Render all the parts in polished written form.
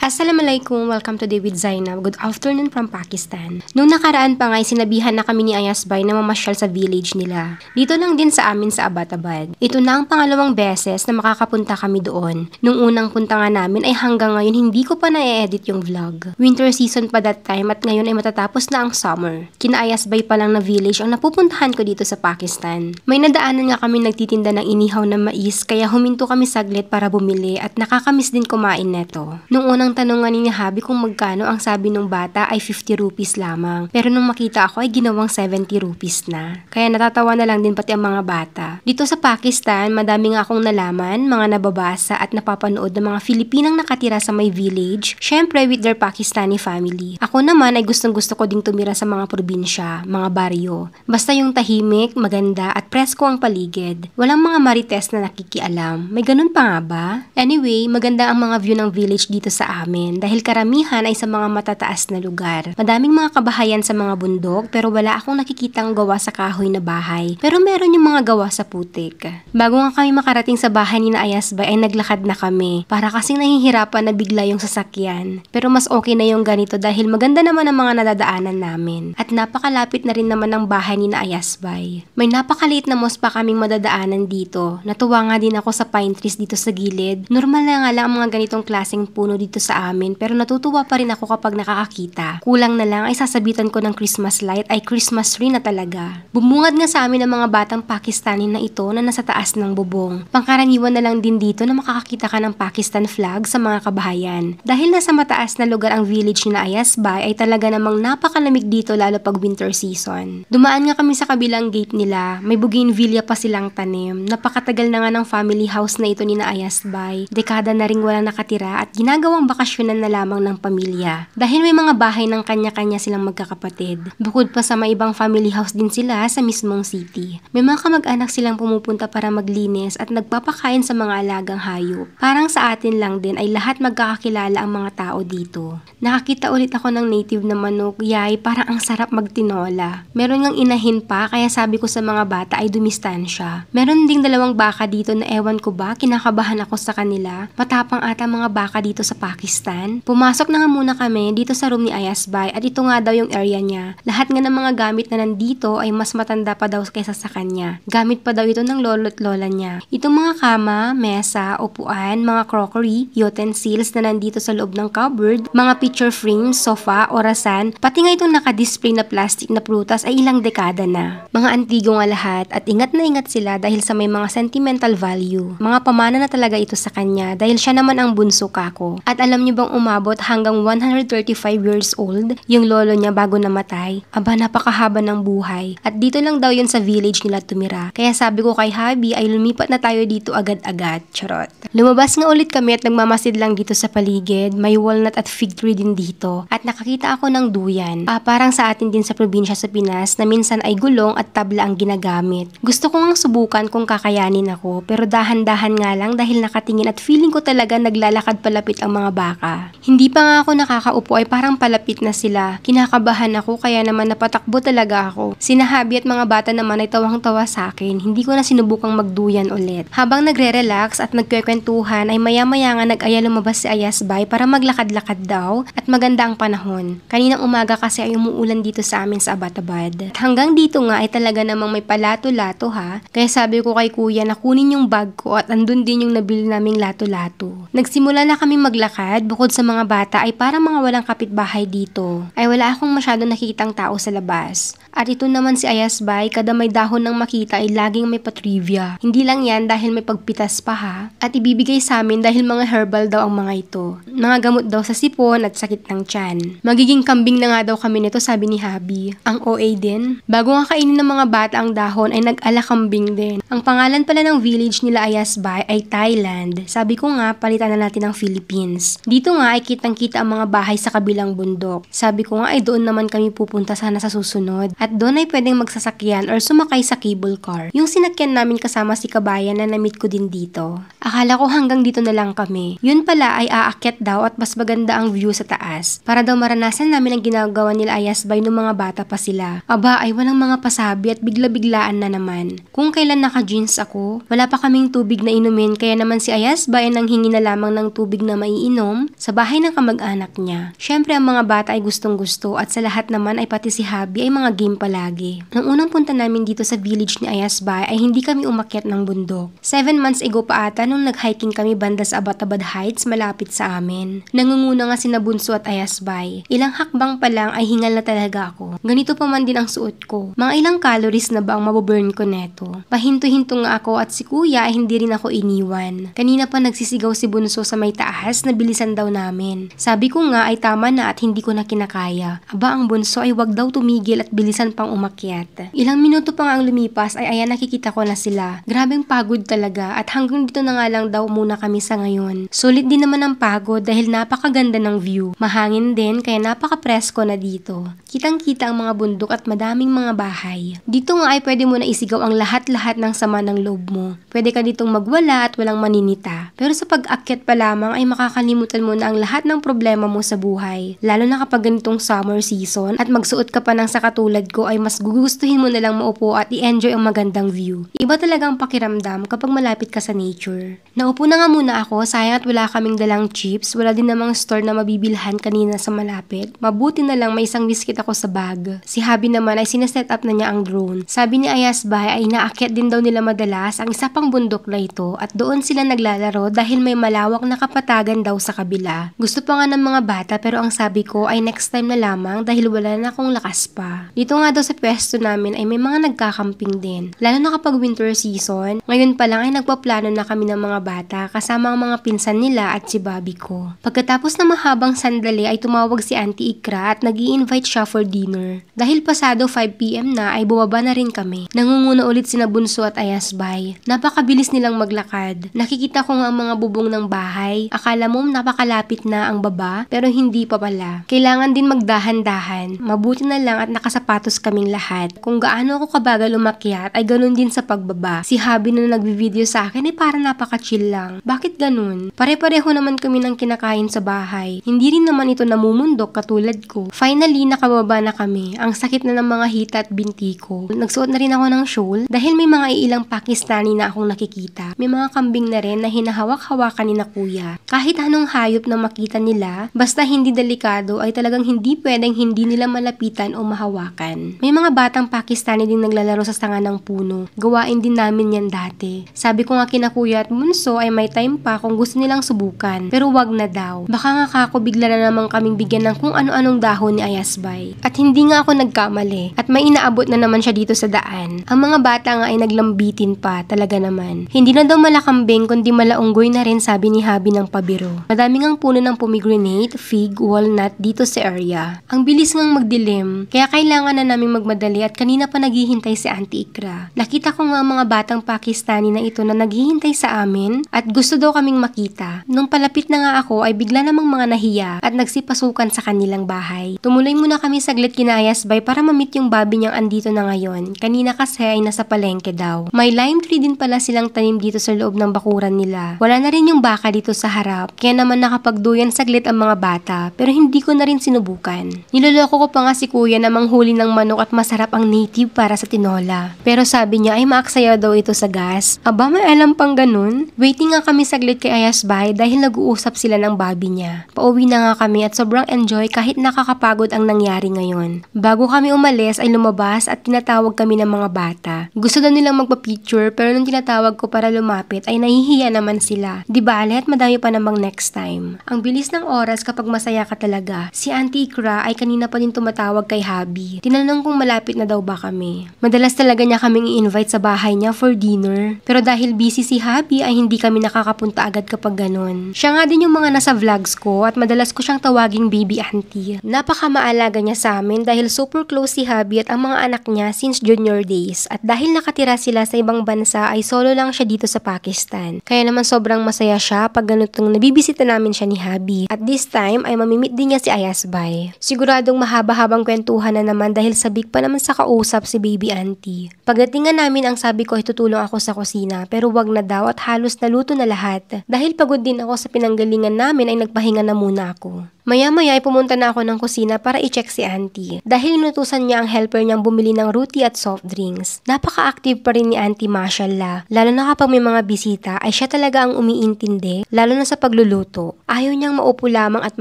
Assalamualaikum, welcome to Day with Zainab. Good afternoon from Pakistan. Nung nakaraan pa nga ay sinabihan na kami ni Ayasbay na mamasyal sa village nila. Dito lang din sa amin sa Abbottabad. Ito na ang pangalawang beses na makakapunta kami doon. Nung unang punta nga namin ay hanggang ngayon hindi ko pa na-edit yung vlog. Winter season pa that time at ngayon ay matatapos na ang summer. Kina Ayasbay pa lang na village ang napupuntahan ko dito sa Pakistan. May nadaanan nga kami nagtitinda ng inihaw na mais kaya huminto kami saglit para bumili at nakakamiss din kumain neto. Nung unang tanong nga ni Habi kung magkano, ang sabi nung bata ay 50 rupees lamang. Pero nung makita ako ay ginawang 70 rupees na. Kaya natatawa na lang din pati ang mga bata. Dito sa Pakistan, madami nga akong nalaman, mga nababasa at napapanood ng mga Filipinang nakatira sa may village, syempre with their Pakistani family. Ako naman ay gustong-gusto ko ding tumira sa mga probinsya, mga baryo. Basta yung tahimik, maganda at presko ang paligid. Walang mga marites na nakikialam. May ganun pa nga ba? Anyway, maganda ang mga view ng village dito sa amin dahil karamihan ay sa mga matataas na lugar. Madaming mga kabahayan sa mga bundok pero wala akong nakikitang gawa sa kahoy na bahay. Pero meron yung mga gawa sa putik. Bago nga kami makarating sa bahay ni na Ayasbay ay naglakad na kami para kasing nahihirapan na bigla yung sasakyan. Pero mas okay na yung ganito dahil maganda naman ang mga nadadaanan namin. At napakalapit na rin naman ang bahay ni na Ayasbay. May napakaliit na mosque pa kaming madadaanan dito. Natuwa nga din ako sa pine trees dito sa gilid. Normal na nga lang ang mga ganitong klaseng puno dito sa amin pero natutuwa pa rin ako kapag nakakakita. Kulang na lang ay sasabitan ko ng Christmas light ay Christmas tree na talaga. Bumungad nga sa amin ang mga batang Pakistani na ito na nasa taas ng bubong. Pangkaraniwan na lang din dito na makakakita ka ng Pakistan flag sa mga kabahayan. Dahil nasa mataas na lugar ang village ni na Ayasbay ay talaga namang napakalamig dito lalo pag winter season. Dumaan nga kami sa kabilang gate nila. May bougainvillea pa silang tanim. Napakatagal na nga ng family house na ito ni na Ayasbay. Dekada na ring walang nakatira at ginagawang bakasyonan na lamang ng pamilya. Dahil may mga bahay ng kanya-kanya silang magkakapatid. Bukod pa sa may ibang family house din sila sa mismong city. May mga kamag-anak silang pumupunta para maglinis at nagpapakain sa mga alagang hayop. Parang sa atin lang din ay lahat magkakakilala ang mga tao dito. Nakakita ulit ako ng native na manok, yay, parang ang sarap magtinola. Meron ngang inahin pa kaya sabi ko sa mga bata ay dumistansya. Meron ding dalawang baka dito na ewan ko ba, kinakabahan ako sa kanila. Matapang ata mga baka dito sa Pakistan. Pumasok na nga muna kami dito sa room ni Ayasbay at ito nga daw yung area niya. Lahat nga ng mga gamit na nandito ay mas matanda pa daw kaysa sa kanya. Gamit pa daw ito ng lolo't lola niya. Itong mga kama, mesa, upuan, mga crockery, utensils na nandito sa loob ng cupboard, mga picture frames, sofa, orasan, pati nga itong nakadisplay na plastic na prutas ay ilang dekada na. Mga antigo nga lahat at ingat na ingat sila dahil sa may mga sentimental value. Mga pamana na talaga ito sa kanya dahil siya naman ang bunso kako. At alam niyo bang umabot hanggang 135 years old yung lolo niya bago namatay? Aba, napakahaba ng buhay. At dito lang daw yun sa village nila tumira. Kaya sabi ko kay Habi ay lumipat na tayo dito agad-agad. Charot. Lumabas nga ulit kami at nagmamasid lang dito sa paligid. May walnut at fig tree din dito. At nakakita ako ng duyan. Parang sa atin din sa probinsya sa Pinas na minsan ay gulong at tabla ang ginagamit. Gusto ko ngang subukan kung kakayanin ako pero dahan-dahan nga lang dahil nakatingin at feeling ko talaga naglalakad palapit ang mga baka. Hindi pa nga ako nakakaupo ay parang palapit na sila. Kinakabahan ako kaya naman napatakbo talaga ako. Sina Habi at mga bata naman ay tawang-tawa sa akin. Hindi ko na sinubukang magduyan ulit. Habang nagre-relax at nagkwekwentuhan ay maya-maya nga nag-aya lumabas si Ayasbay para maglakad-lakad daw at maganda ang panahon. Kaninang umaga kasi ay umuulan dito sa amin sa Abbottabad. Hanggang dito nga ay talaga namang may palato-lato ha. Kaya sabi ko kay kuya na kunin yung bag ko at andun din yung nabili naming lato-lato. Nagsimula na kami maglakad bukod sa mga bata ay parang mga walang kapitbahay dito. Ay wala akong masyado nakikitang tao sa labas. At ito naman si Ayasbay, kada may dahon ng makita ay laging may patrivia. Hindi lang yan dahil may pagpitas pa ha. At ibibigay sa amin dahil mga herbal daw ang mga ito. Mga gamot daw sa sipon at sakit ng tiyan. Magiging kambing na nga daw kami nito sabi ni Habi. Ang OA din. Bago nga kainin ng mga bata ang dahon ay nag-ala kambing din. Ang pangalan pala ng village nila Ayasbay ay Thailand. Sabi ko nga palitan na natin ng Philippines. Dito nga ay kitang-kita ang mga bahay sa kabilang bundok. Sabi ko nga lamang ay doon naman kami pupunta sana sa susunod. At doon ay pwedeng magsasakyan or sumakay sa cable car. Yung sinakyan namin kasama si Kabayan na na-meet ko din dito. Akala ko hanggang dito na lang kami. Yun pala ay aakyat daw at mas maganda ang view sa taas. Para daw maranasan namin ang ginagawa nila Ayasbay nung mga bata pa sila. Aba ay walang mga pasabi at bigla-biglaan na naman. Kung kailan naka-jeans ako, wala pa kaming tubig na inumin kaya naman si Ayasbay ay nanghingi na lamang ng tubig na maiinom sa bahay ng kamag-anak niya. Syempre ang mga bata ay gustong-gusto at sa lahat naman ay pati si Habi ay mga game palagi. Nang unang punta namin dito sa village ni Ayasbay ay hindi kami umakyat ng bundok. 7 months ago pa ata nung nag-hiking kami banda sa Abatabad Heights malapit sa amin. Nangunguna nga sina Bunso at Ayasbay. Ilang hakbang pa lang ay hingal na talaga ako. Ganito pa man din ang suot ko. Mga ilang calories na ba ang mabuburn ko neto? Pahinto-hinto nga ako at si Kuya ay hindi rin ako iniwan. Kanina pa nagsisigaw si Bunso sa may taas na bilisan daw namin. Sabi ko nga ay tama na at hindi ko na kinakaya. Aba ang Bunso ay wag daw tumigil at bilisan pang umakyat. Ilang minuto pa nga ang lumipas ay ayan nakikita ko na sila. Grabeng pagod talaga at hanggang dito na nga lang daw muna kami sa ngayon. Sulit din naman ang pagod dahil napakaganda ng view. Mahangin din kaya napaka-presko na dito. Kitang-kita ang mga bundok at madaming mga bahay. Dito nga ay pwede mo na isigaw ang lahat-lahat ng sama ng loob mo. Pwede ka ditong magwala at walang maninita. Pero sa pag-akyat pa lamang ay makakalimutan mo na ang lahat ng problema mo sa buhay. Lalo na kapag ganitong summer season at magsuot ka pa ng sa katulad ko ay mas gugustuhin mo na lang maupo at i-enjoy ang magandang view. Iba talagang pakiramdam kapag malapit ka sa nature. Naupo na nga muna ako, sayang at wala kaming dalang chips, wala din namang store na mabibilhan kanina sa malapit. Mabuti na lang may isang biscuit ako sa bag. Si Habi naman ay sineset up na niya ang drone. Sabi ni Ayasbay ay naakyat din daw nila madalas ang isa pang bundok na ito at doon sila naglalaro dahil may malawak na kapatagan daw sa kabila. Gusto pa nga ng mga bata pero ang sabi ko ay next time na lamang dahil wala na akong lakas pa. Dito nga daw sa pwesto namin ay may mga nagkakamping din. Lalo na kapag winter season, ngayon pa lang ay nagpaplano na kami ng mga bata kasama ang mga pinsan nila at si Bobby ko. Pagkatapos na mahabang sandali ay tumawag si Auntie Ikra at nag-i-invite siya for dinner. Dahil pasado 5 PM na ay bumaba na rin kami. Nangunguna ulit sina Bunso at Ayasbay. Napakabilis nilang maglakad. Nakikita ko nga ang mga bubong ng bahay. Akala mo napakalapit na ang baba pero hindi pa pala. Kailangan din magdahan-dahan. Mabuti na lang at nakasapatos kaming lahat. Kung gaano ako kabagal umakyat ay ganun din sa pagbaba. Si Habi na nagbi-video sa akin ay para napaka-chill lang. Bakit ganun? Pare-pareho naman kami ng kinakain sa bahay. Hindi rin naman ito namumundok katulad ko. Finally, nakababa na kami. Ang sakit na ng mga hita at binti ko. Nagsuot na rin ako ng shawl dahil may mga ilang Pakistani na akong nakikita. May mga kambing na rin na hinahawak-hawakan ni na Kuya. Kahit anong hayop na makita nila, basta hindi delikado ay talagang hindi pwedeng hindi nila malapitan o mahawakan. May mga batang Pakistani din naglalaro sa sanga ng puno. Gawain din namin yan dati. Sabi ko nga kina Kuya at Bunso ay may time pa kung gusto nilang subukan. Pero wag na daw. Baka nga kako bigla na naman kaming bigyan ng kung ano-anong dahon ni Ayasbay. At hindi nga ako nagkamali. At may inaabot na naman siya dito sa daan. Ang mga bata nga ay naglambitin pa, talaga naman. Hindi na daw malakambing kundi malaunggoy na rin sabi ni Habi ng pabiro. Madami ngang puno ng pomegranate, fig, walnut dito sa area. Ang bilis ngang magdilim, kaya kailangan na naming magmadali at kanina pa naghihintay si Auntie Ikra. Nakita ko nga ang mga batang Pakistani na ito na naghihintay sa amin at gusto daw kaming makita. Nung palapit na nga ako ay bigla namang mga nahiya at nagsipasukan sa kanilang bahay. Tumuloy muna kami saglit kina Ayasbay para ma-meet yung Bobby niyang andito na ngayon. Kanina kasi ay nasa palengke daw. May lime tree din pala silang tanim dito sa loob ng bakuran nila. Wala na rin yung baka dito sa harap, kaya naman nakapagduyan saglit ang mga bata, pero hindi ko na rin sinubukan. Niloloko ko pa nga si Kuya na manghuli ng manok at masarap ang native para sa tinola. Pero sabi niya ay maaksaya daw ito sa gas. Aba, may alam pang ganun? Waiting nga kami saglit kay Ayasbay dahil nag-uusap sila ng Bobby niya. Pauwi na nga kami at sobrang enjoy kahit nakakapagod ang nangyari ngayon. Bago kami umalis ay lumabas at tinatawag kami ng mga bata. Gusto daw nilang magpa-picture pero nung tinatawag ko para lumapit ay nahihiya naman sila. Di bale at madami pa namang next time. Ang bilis ng oras kapag masaya ka talaga. Si Auntie Ikra ay kanina pa din tumatawag kay Habi. Tinanong kung malapit na daw ba kami. Madalas talaga niya kaming i-invite sa bahay niya for dinner. Pero dahil busy si Habi ay hindi kami nakakapunta agad kapag ganun. Siya nga din yung mga nasa vlogs ko at madalas ko siyang tawaging baby auntie. Napakamaalaga niya sa amin dahil super close si Habi at ang mga anak niya since junior days. At dahil nakatira sila sa ibang bansa ay solo lang siya dito sa Pakistan. Kaya naman sobrang masaya siya pag ganitong nabibisita namin siya ni Habi. At this time ay mamimit din niya si Ayasbay. Siguradong mahaba-habang kwentuhan na naman dahil sabik pa naman sa kausap si baby auntie. Pagdating nga namin ang sabi ko ay tutulong ako sa kusina pero wag na daw at halos naluto na lahat. Dahil pagod din ako sa pinanggalingan namin ay nagpahinga na muna ako. Maya-maya ay pumunta na ako ng kusina para i-check si auntie. Dahil inutusan niya ang helper niyang bumili ng roti at soft drinks. Napaka-active pa rin ni auntie, mashallah. Lalo na kapag may mga bisita ay siya talaga ang umiintindi, lalo na sa pagluluto. Ayaw niyang maupo lamang at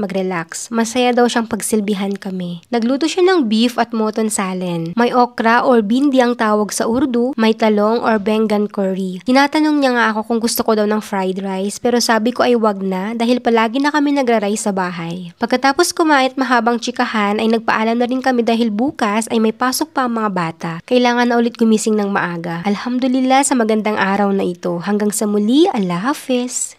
mag-relax. Masaya daw siyang pagsilbihan kami. Nagluto siya ng beef at mutton salen. May okra or bindi ang tawag sa Urdu, may talong or Bengal curry. Tinatanong niya nga ako kung gusto ko daw ng fried rice pero sabi ko ay wag na dahil palagi na kami nagra-rice sa bahay. Pagkatapos kumain at mahabang tsikahan ay nagpaalam na rin kami dahil bukas ay may pasok pa ang mga bata. Kailangan na ulit gumising ng maaga. Alhamdulillah sa magandang araw na ito. Hanggang sa muli, Allah Hafiz!